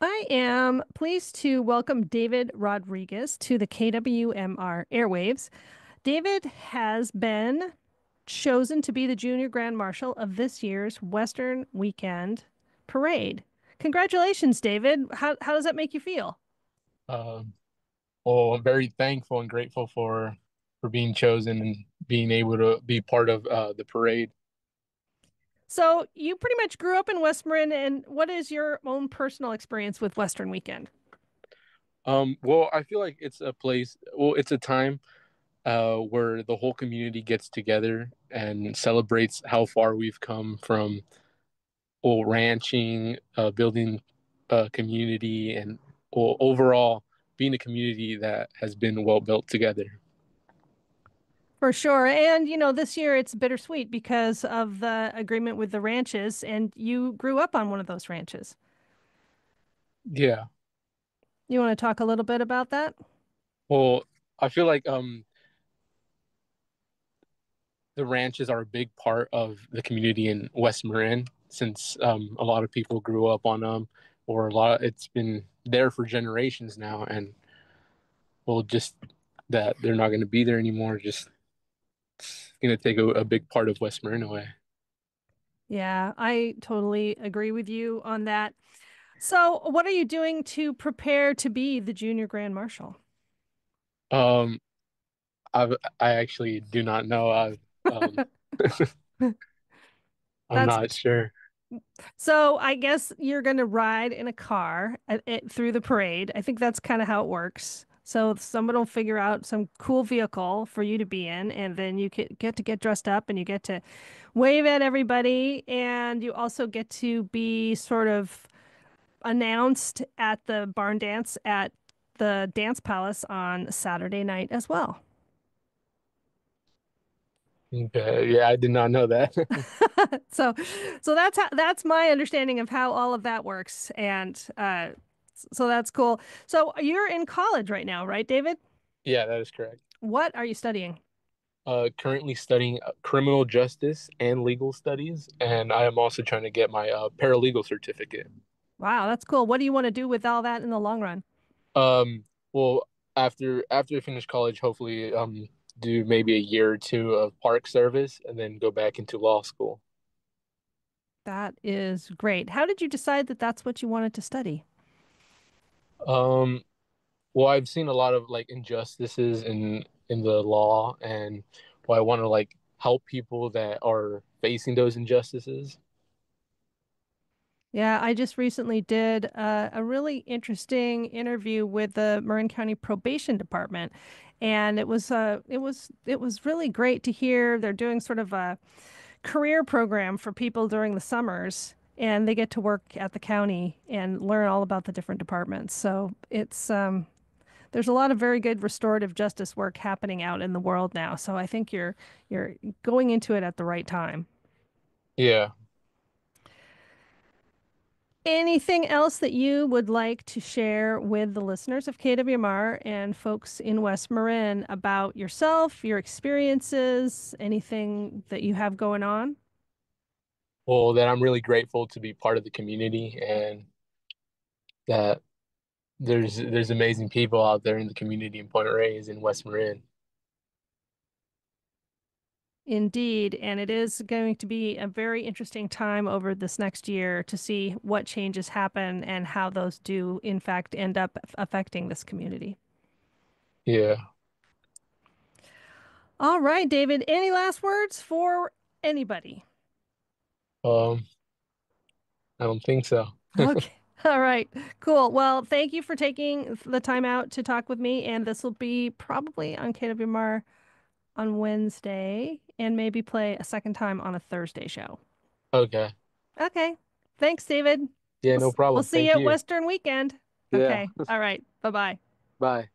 I am pleased to welcome David Rodriguez to the KWMR airwaves. David has been chosen to be the Junior Grand Marshal of this year's Western Weekend Parade. Congratulations, David. How does that make you feel? Um, well, I'm very thankful and grateful for being chosen and being able to be part of the parade. So, you pretty much grew up in West Marin, and what is your own personal experience with Western Weekend? Well, I feel like it's a place. Well, it's a time where the whole community gets together and celebrates how far we've come from well, ranching, building a community, and well, overall being a community that has been well built together. For sure. And, this year it's bittersweet because of the agreement with the ranches, and you grew up on one of those ranches. Yeah. You want to talk a little bit about that? Well, I feel like the ranches are a big part of the community in West Marin since a lot of people grew up on them, or it's been there for generations now, and well, just that they're not going to be there anymore, just going to take a big part of West Marin away. Yeah, I totally agree with you on that. So, what are you doing to prepare to be the junior grand marshal? Um, I actually do not know. Um, I'm That's not sure. so I guess you're going to ride in a car through the parade. I think that's kind of how it works. So someone will figure out some cool vehicle for you to be in, and then you get to get dressed up and you get to wave at everybody, and you also get to be sort of announced at the barn dance at the Dance Palace on Saturday night as well. Okay, yeah, I did not know that. So, so that's my understanding of how all of that works, and so that's cool. So you're in college right now, right, David? Yeah, that is correct. What are you studying? Currently studying criminal justice and legal studies, and I am also trying to get my paralegal certificate. Wow, that's cool. What do you want to do with all that in the long run? Well, after I finish college, hopefully, do maybe a year or two of park service, and then go back into law school. That is great. How did you decide that that's what you wanted to study? Um, well, I've seen a lot of like injustices in the law, and well, I want to like help people that are facing those injustices. Yeah, I just recently did a really interesting interview with the Marin County Probation Department, and it was really great to hear they're doing sort of a career program for people during the summers, and they get to work at the county and learn all about the different departments. So it's there's a lot of very good restorative justice work happening out in the world now. So I think you're going into it at the right time. Yeah. Anything else that you would like to share with the listeners of KWMR and folks in West Marin about yourself, your experiences, anything that you have going on? Well, that I'm really grateful to be part of the community, and that there's amazing people out there in the community in Point Reyes in West Marin. Indeed, and it is going to be a very interesting time over this next year to see what changes happen and how those do, in fact, end up affecting this community. Yeah. All right, David, any last words for anybody? Um, I don't think so. Okay. All right. Cool. Well, thank you for taking the time out to talk with me. And this will be probably on KWMR on Wednesday and maybe play a second time on a Thursday show. Okay. Okay. Thanks, David. Yeah, We'll, no we'll problem. see you Thank at you. Western Weekend. Yeah. Okay. All right. Bye bye. Bye.